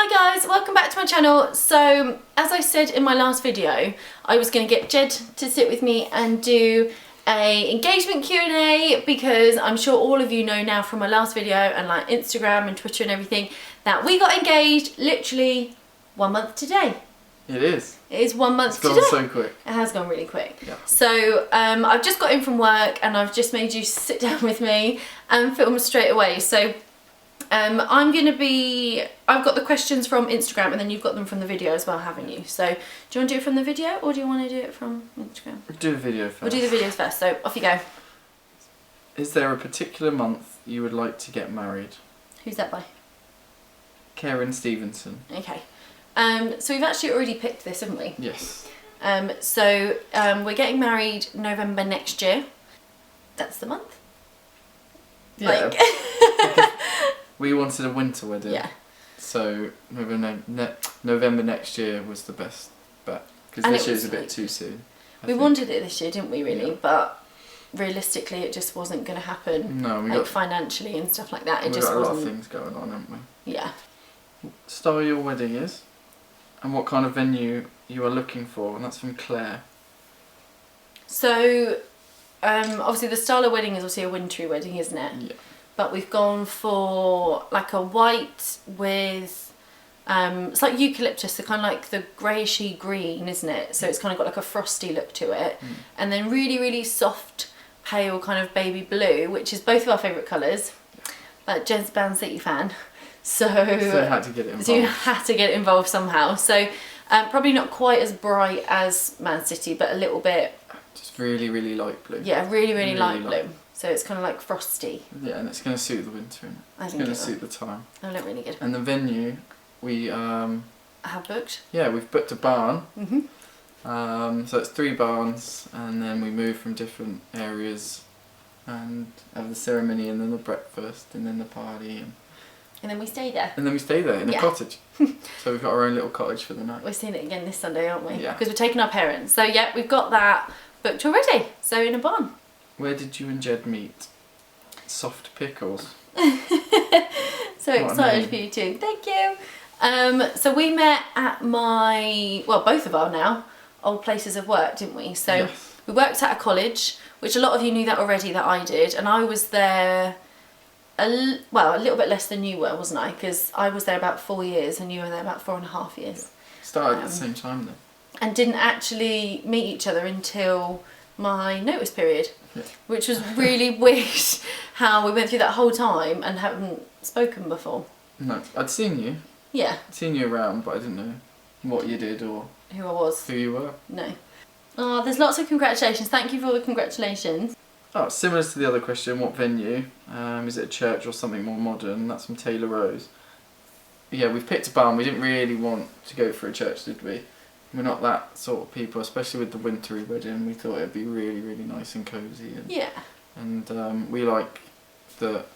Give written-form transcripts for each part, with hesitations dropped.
Hi guys, welcome back to my channel. So as I said in my last video, I was going to get Jed to sit with me and do a engagement Q&A because I'm sure all of you know now from my last video and like Instagram and Twitter and everything that we got engaged literally 1 month today. It is. It is 1 month today. It's gone so quick. It has gone really quick. Yeah. So I've just got in from work and I've just made you sit down with me and film straight away. So I've got the questions from Instagram and then you've got them from the video as well, haven't you? So do you want to do it from the video or do you want to do it from Instagram? We'll do the video first. We'll do the videos first, so off you go. Is there a particular month you would like to get married? Who's that by? Karen Stevenson. Okay. So we've actually already picked this, haven't we? Yes. We're getting married November next year. That's the month. Yeah. Like we wanted a winter wedding. Yeah. So November next year was the best bet. Because this year's a bit too soon. We wanted it this year, didn't we, really? Yeah. But realistically it just wasn't going to happen. No, we got financially and stuff like that. It just got a wasn't. lot of things going on, haven't we? Yeah. What style your wedding is and what kind of venue you are looking for, and that's from Claire. So obviously the style of wedding is obviously a wintry wedding, isn't it? Yeah. But we've gone for like a white with it's like eucalyptus, so kind of like the greyishy green, isn't it? So it's kind of got like a frosty look to it. And then really, really soft, pale kind of baby blue, which is both of our favourite colours. Jed's a Man City fan. So you had to get it involved. So you had to get it involved somehow. So probably not quite as bright as Man City, but a little bit. Just really, really light blue. Yeah, really, really light blue. So it's kind of like frosty. Yeah, and it's going to suit the winter. I think it's going to suit the time. I look really good. And the venue, we have booked. Yeah, we've booked a barn. Mhm. So it's 3 barns, and then we move from different areas, and have the ceremony, and then the breakfast, and then the party, and then we stay there. And then we stay there in a cottage. So we've got our own little cottage for the night. We're seeing it again this Sunday, aren't we? Yeah. Because we're taking our parents. So yeah, we've got that booked already. So in a barn. Where did you and Jed meet? Soft Pickles. So excited for you too. Thank you. So we met at both of our now old places of work, didn't we? So yes. We worked at a college, which a lot of you knew that already that I did, and I was there a little bit less than you were, wasn't I? Because I was there about 4 years and you were there about 4.5 years. Started at the same time then. And didn't actually meet each other until my notice period. Yeah. Which was really weird how we went through that whole time and haven't spoken before. No, I'd seen you. Yeah. I'd seen you around, but I didn't know what you did or who I was. Who you were. No. Oh, there's lots of congratulations. Thank you for all the congratulations. Oh, similar to the other question, what venue? Is it a church or something more modern? That's from Taylor Rose. Yeah, we've picked a barn. We didn't really want to go for a church, did we? We're not that sort of people, especially with the wintry wedding. We thought it'd be really, really nice and cosy. Yeah. And we like that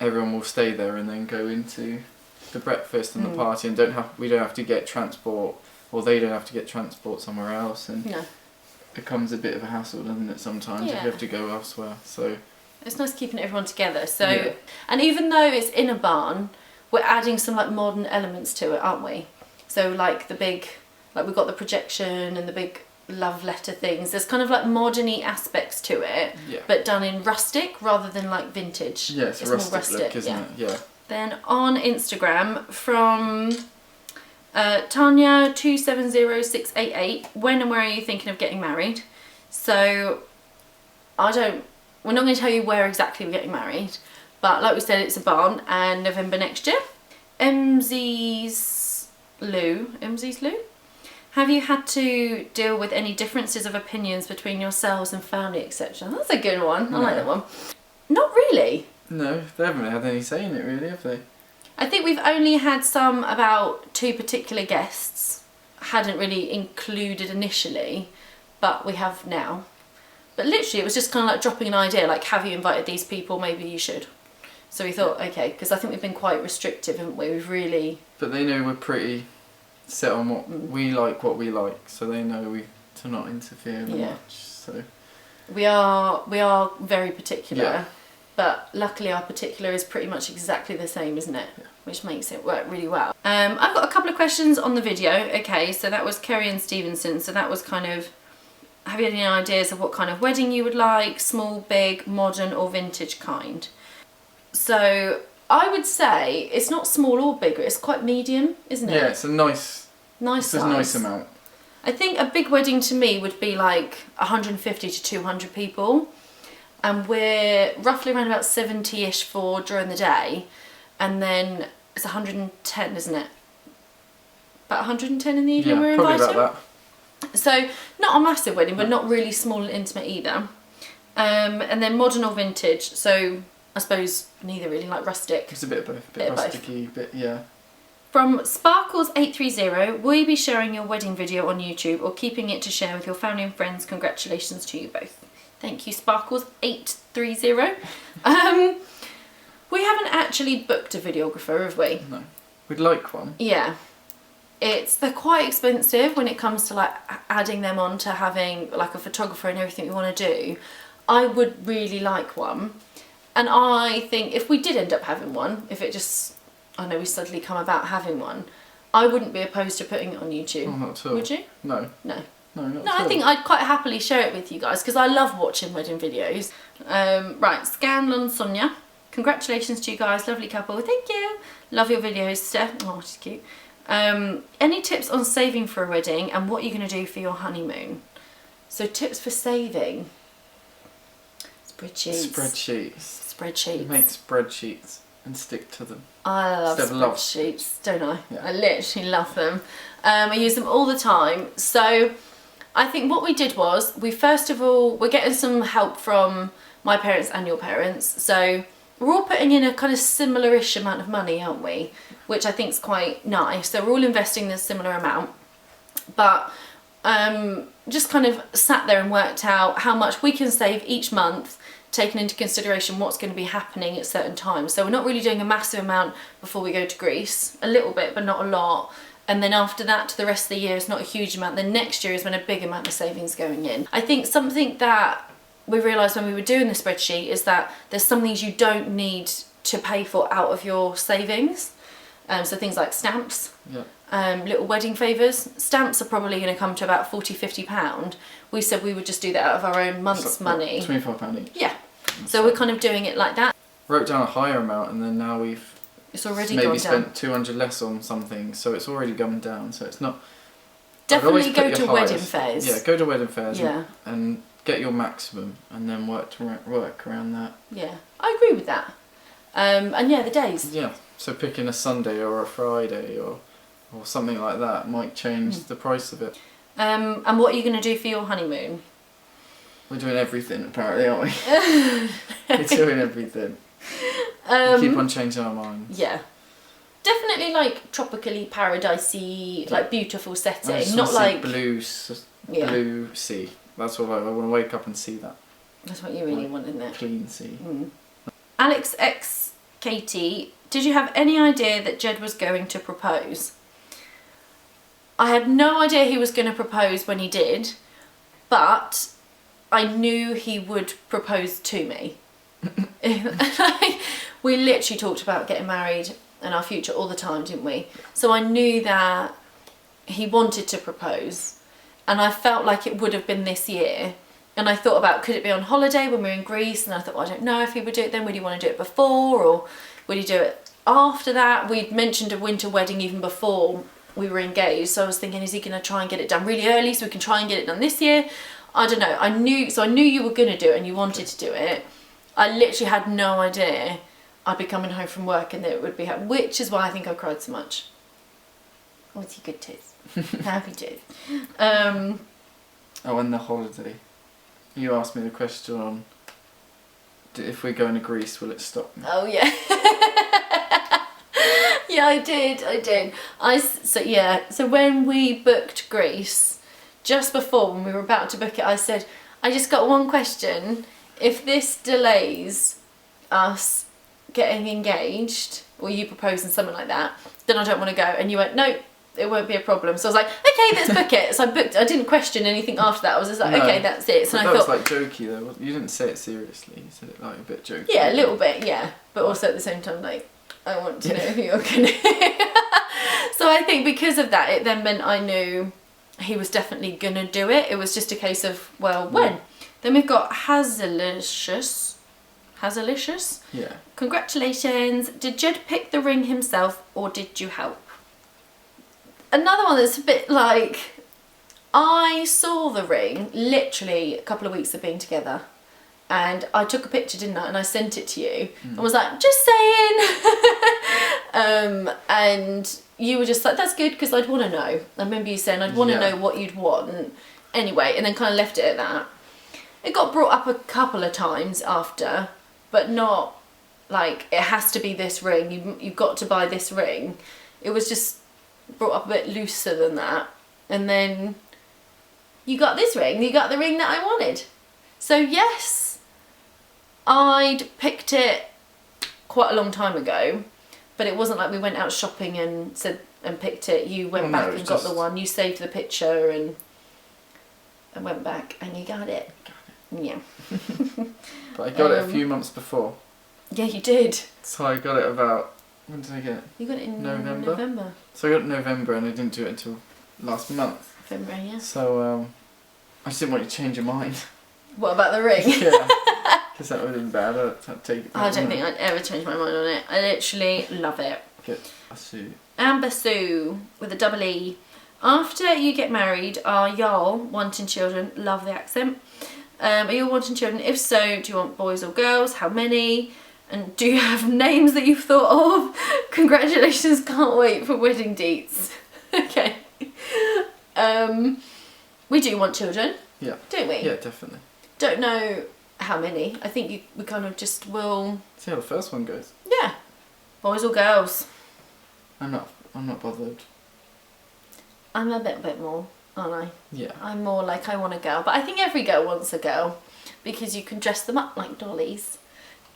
everyone will stay there and then go into the breakfast and the party, and we don't have to get transport, or they don't have to get transport somewhere else. And no. It becomes a bit of a hassle, doesn't it? Sometimes if you have to go elsewhere. So it's nice keeping everyone together. So and even though it's in a barn, we're adding some like modern elements to it, aren't we? So like the big. Like we've got the projection and the big love letter things. There's kind of like modern-y aspects to it, but done in rustic rather than like vintage. Yeah, it's a rustic look, isn't it? Yeah. Then on Instagram From Tanya270688, when and where are you thinking of getting married? So we're not going to tell you where exactly we're getting married, but like we said, it's a barn and November next year. MZ's Lou. Have you had to deal with any differences of opinions between yourselves and family, etc.? That's a good one. I like that one. Not really. No, they haven't had any say in it really, have they? I think we've only had some about 2 particular guests. Hadn't really included initially, but we have now. But literally it was just kind of like dropping an idea, like have you invited these people, maybe you should. So we thought, okay, because I think we've been quite restrictive, haven't we? We've really... But they know we're pretty... set on what we like, so they know to not interfere much. So we are very particular, but luckily our particular is pretty much exactly the same, isn't it? Yeah. Which makes it work really well. I've got a couple of questions on the video. Okay, so that was Kerry and Stevenson. So that was kind of, have you had any ideas of what kind of wedding you would like? Small, big, modern or vintage kind? So I would say it's not small or bigger, it's quite medium, isn't it? Yeah, it's a nice size. a nice amount. I think a big wedding to me would be like 150 to 200 people. And we're roughly around about 70-ish for during the day. And then it's 110, isn't it? About 110 in the evening we're probably inviting. about that. So not a massive wedding, but not really small and intimate either. And then modern or vintage. So I suppose neither really, like rustic. It's a bit of both. A bit rusticy, yeah. From Sparkles830, will you be sharing your wedding video on YouTube or keeping it to share with your family and friends? Congratulations to you both. Thank you, Sparkles830. We haven't actually booked a videographer, have we? No. We'd like one. Yeah. They're quite expensive when it comes to like adding them on to having like a photographer and everything we want to do. I would really like one. And I think if we did end up having one, if it just, I know we suddenly come about having one, I wouldn't be opposed to putting it on YouTube. Oh, not at all. Would you? No. No. No, not No, at all. I think I'd quite happily share it with you guys because I love watching wedding videos. Right, Scanlon Sonia. Congratulations to you guys, lovely couple. Thank you. Love your videos, Steph. Oh, she's cute. Any tips on saving for a wedding and what you're going to do for your honeymoon? So tips for saving. Spreadsheets. Make spreadsheets and stick to them. I love Steph spreadsheets, don't I? Yeah. I literally love them. I use them all the time. So I think what we did was, we're getting some help from my parents and your parents. So we're all putting in a kind of similar-ish amount of money, aren't we? Which I think is quite nice. So we're all investing in a similar amount. But just kind of sat there and worked out how much we can save each month, taking into consideration what's going to be happening at certain times. So we're not really doing a massive amount before we go to Greece. A little bit, but not a lot. And then after that, to the rest of the year, it's not a huge amount. Then next year is when a big amount of savings going in. I think something that we realised when we were doing the spreadsheet is that there's some things you don't need to pay for out of your savings. So things like stamps, little wedding favours. Stamps are probably going to come to about £40–50. We said we would just do that out of our own month's money. £25 each. Yeah. So we're kind of doing it like that. Wrote down a higher amount and then now we've It's already maybe gone down. spent 200 less on something, so it's already gone down. So it's not. Definitely go to your wedding highest. fairs. Yeah, go to wedding fairs. Yeah. And get your maximum, and then work around that. Yeah, I agree with that. And yeah, the days. Yeah. So picking a Sunday or a Friday or something like that might change the price of it. And what are you going to do for your honeymoon? We're doing everything apparently, aren't we? We're doing everything. We keep on changing our minds. Yeah. Definitely like tropically paradisey, like beautiful setting. I just Not wanna see like blue sea. That's what I want to wake up and see that. That's what you really want, isn't it? Clean sea. Alex X Katie, did you have any idea that Jed was going to propose? I had no idea he was going to propose when he did, but I knew he would propose to me. We literally talked about getting married and our future all the time, didn't we? So I knew that he wanted to propose, and I felt like it would have been this year. And I thought about, could it be on holiday when we were in Greece? And I thought, well, I don't know if he would do it then. Would he want to do it before, or would he do it after that? We'd mentioned a winter wedding even before we were engaged. So I was thinking, is he going to try and get it done really early so we can try and get it done this year? I don't know. I knew you were going to do it and you wanted to do it. I literally had no idea I'd be coming home from work and that it would be happening, which is why I think I cried so much. What's your good tears? Happy tears. Oh, and the holiday. You asked me the question on if we're going to Greece, will it stop me? Oh yeah. Yeah, I did. So when we booked Greece, just before when we were about to book it, I said, I just got one question. If this delays us getting engaged, or you proposing something like that, then I don't want to go. And you went, no, it won't be a problem. So I was like, okay, let's book it. So I booked. I didn't question anything after that. I was just like, okay, that's it. So that I thought, was like jokey though. You didn't say it seriously. You said it like a bit jokey. Yeah, a little bit, yeah. But also at the same time, like, I want to know who you're gonna. So I think because of that, it then meant I knew he was definitely gonna do it. It was just a case of, well, when? Then we've got Hazalicious. Yeah. Congratulations. Did Jed pick the ring himself or did you help? Another one that's a bit like, I saw the ring literally a couple of weeks of being together. And I took a picture, didn't I? And I sent it to you. And was like, just saying. And you were just like, that's good because I'd want to know. I remember you saying I'd want to know what you'd want. Anyway, and then kind of left it at that. It got brought up a couple of times after, but not like, it has to be this ring. You've got to buy this ring. It was just brought up a bit looser than that. And then you got this ring. You got the ring that I wanted. So yes. I'd picked it quite a long time ago, but it wasn't like we went out shopping and picked it. You went back and got the one. You saved the picture and went back and you got it. Yeah. But I got it a few months before. Yeah, you did. So I got it about, when did I get it? You got it in November. So I got it in November and I didn't do it until last month. February, yeah. So I just didn't want you to change your mind. What about the ring? Yeah. Because that would have been bad. I'd take it. I don't think I'd ever change my mind on it. I literally love it. Good. Sue. Amber Sue with a double E. After you get married, are y'all wanting children? Love the accent. Are you all wanting children? If so, do you want boys or girls? How many? And do you have names that you've thought of? Congratulations, can't wait for wedding dates. Okay. We do want children. Yeah. Don't we? Yeah, definitely. Don't know how many. I think we kind of just will... See how the first one goes. Yeah. Boys or girls? I'm not bothered. I'm a bit more, aren't I? Yeah. I'm more like I want a girl. But I think every girl wants a girl because you can dress them up like dollies.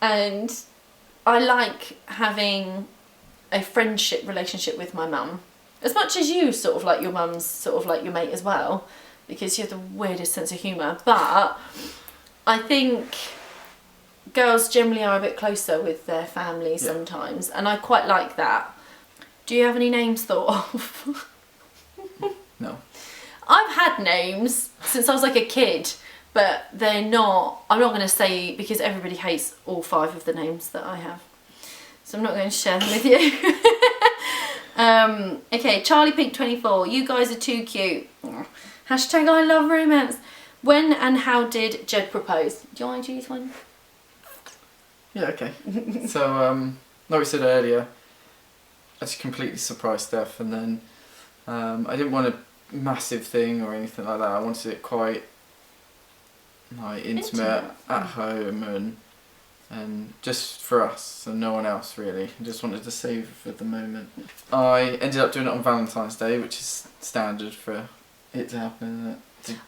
And I like having a friendship relationship with my mum. As much as you sort of like your mum's sort of like your mate as well. Because you have the weirdest sense of humour. But I think girls generally are a bit closer with their family sometimes. And I quite like that. Do you have any names thought of? No. I've had names since I was like a kid, but they're not, I'm not going to say, because everybody hates all 5 of the names that I have. So I'm not going to share them with you. Okay, Charlie Pink 24, you guys are too cute. Hashtag I love romance. When and how did Jed propose? Do you want to choose one? Yeah, okay. So, like we said earlier, I just completely surprised Steph, and then I didn't want a massive thing or anything like that. I wanted it quite like intimate at home and just for us and no one else really. I just wanted to save for the moment. I ended up doing it on Valentine's Day, which is standard for it to happen, isn't it?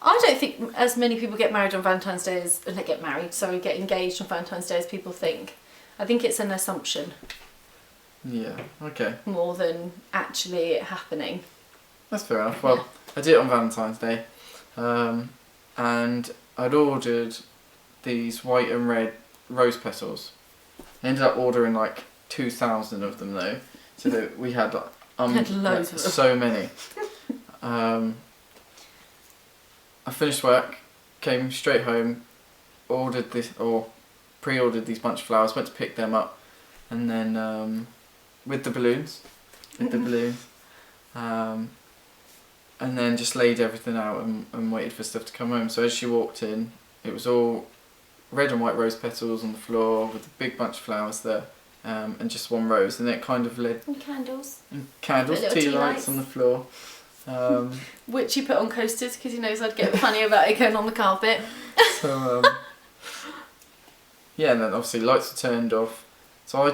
I don't think as many people get married on Valentine's Day as get engaged on Valentine's Day as people think. I think it's an assumption. Yeah, okay. More than actually it happening. That's fair enough. Well, I did it on Valentine's Day, and I'd ordered these white and red rose petals. I ended up ordering like 2,000 of them though, so that we had had loads like, so many. I finished work, came straight home, pre-ordered these bunch of flowers, went to pick them up, and then with the balloons, and then just laid everything out and waited for stuff to come home. So as she walked in, it was all red and white rose petals on the floor with a big bunch of flowers there, and just one rose, and it kind of led... And candles. Tea lights on the floor. Which you put on coasters because he knows I'd get funny about it going on the carpet. So, yeah, and then obviously lights were turned off. So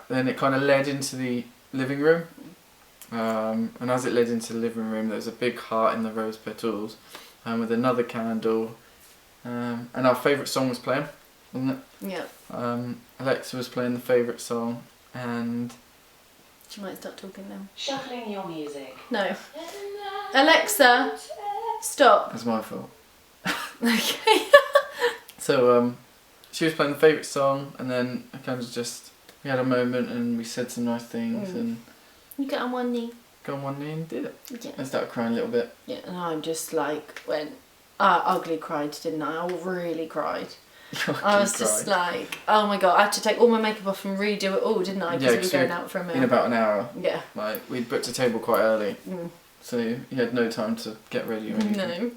then it kind of led into the living room. And as it led into the living room, there was a big heart in the rose petals, with another candle, and our favourite song was playing, wasn't it? Yeah. Alexa was playing the favourite song, and She might start talking now. Shuffling your music. No. Alexa, stop. That's my fault. Okay. So she was playing the favourite song, and then I kind of just, we had a moment and we said some nice things and You get on one knee. got on one knee and did it. Yeah. I started crying a little bit. Yeah, and I'm just like, ugly cried, didn't I? I really cried. I was just like, oh my god, I had to take all my makeup off and redo it all, didn't I? Because we were going out for a meal. In about an hour. Yeah. Like, we'd booked a table quite early. So you had no time to get ready or anything. No.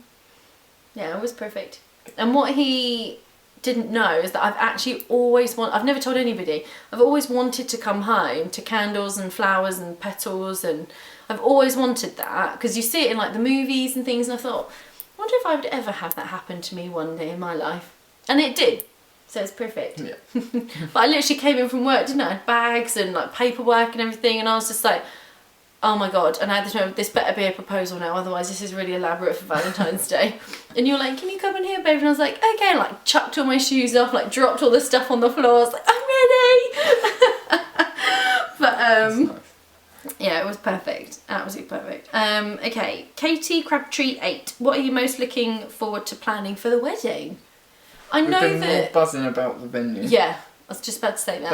Yeah, it was perfect. And what he didn't know is that I've actually always I've never told anybody, I've always wanted to come home to candles and flowers and petals, and I've always wanted that, because you see it in like the movies and things, and I thought, I wonder if I would ever have that happen to me one day in my life. And it did. So it's perfect. Yeah. But I literally came in from work, didn't I? I had bags and like paperwork and everything, and I was just like, oh my god. And I had this better be a proposal now, otherwise this is really elaborate for Valentine's Day. And you're like, can you come in here, babe? And I was like, okay, and like chucked all my shoes off, like dropped all the stuff on the floor. I was like, I'm ready. But Nice. yeah, it was perfect. Absolutely perfect. Okay, Katie Crabtree 8. What are you most looking forward to planning for the wedding? We've been more buzzing about the venue. Yeah, I was just about to say that.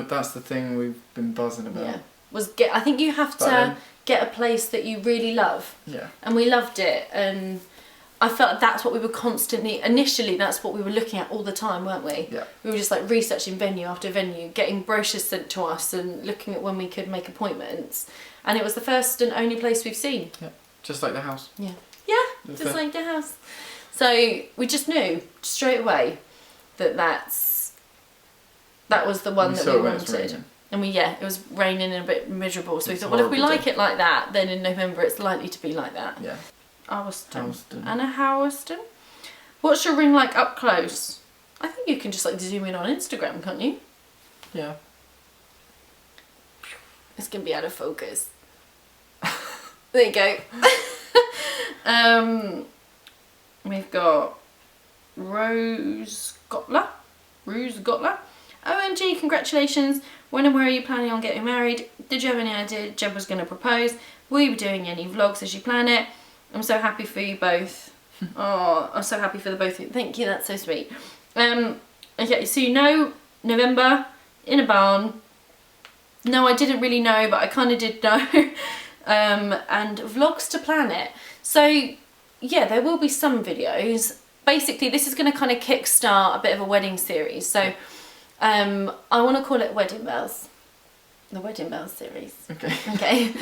That's the thing we've been buzzing about. Yeah, I think you have to get a place that you really love. Yeah. And we loved it, and I felt that's what we were constantly, initially that's what we were looking at all the time, weren't we? Yeah. We were just like researching venue after venue, getting brochures sent to us and looking at when we could make appointments. And it was the first and only place we've seen. Yeah. Just like the house. Yeah. Yeah, just like the house. So we just knew straight away that that was the one that we wanted. And it was raining and a bit miserable. So we thought, well, if we like it like that, then in November it's likely to be like that. Yeah. Houston. Anna Houston. What's your ring like up close? I think you can just like zoom in on Instagram, can't you? Yeah. It's gonna be out of focus. There you go. We've got Rose Gotler. OMG, congratulations. When and where are you planning on getting married? Did you have any idea Jeb was going to propose? Will you be doing any vlogs as you plan it? I'm so happy for you both. Oh, I'm so happy for the both of you. Thank you, that's so sweet. Okay, so you know November, in a barn. No, I didn't really know, but I kind of did know. And vlogs to plan it. So, yeah, there will be some videos. Basically, this is going to kind of kickstart a bit of a wedding series. So, I want to call it Wedding Bells. The Wedding Bells series. Okay. Okay.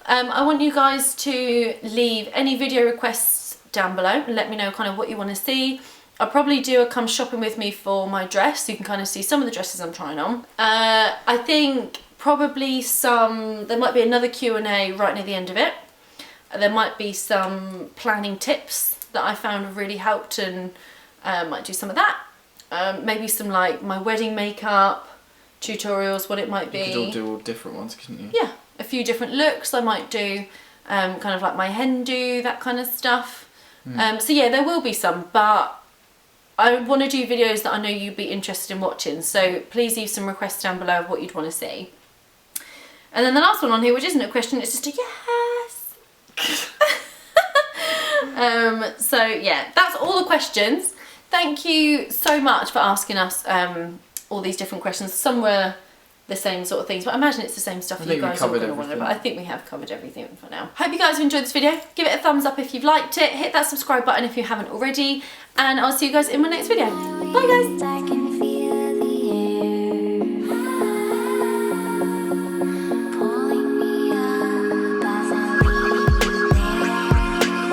I want you guys to leave any video requests down below and let me know kind of what you want to see. I'll probably do a come shopping with me for my dress, so you can kind of see some of the dresses I'm trying on. I think probably there might be another Q&A right near the end of it. There might be some planning tips that I found have really helped, and might do some of that. Maybe some like my wedding makeup tutorials, what it might be. You could all do all different ones, couldn't you? Yeah, a few different looks. I might do kind of like my hen do, that kind of stuff. So yeah, there will be some, but I want to do videos that I know you'd be interested in watching. So please leave some requests down below of what you'd want to see. And then the last one on here, which isn't a question, it's just a yes. So yeah, that's all the questions. Thank you so much for asking us all these different questions. Some were the same sort of things, but I imagine it's the same stuff that you guys are going to want to know. But I think we have covered everything for now. Hope you guys have enjoyed this video. Give it a thumbs up if you've liked it. Hit that subscribe button if you haven't already. And I'll see you guys in my next video. Bye guys.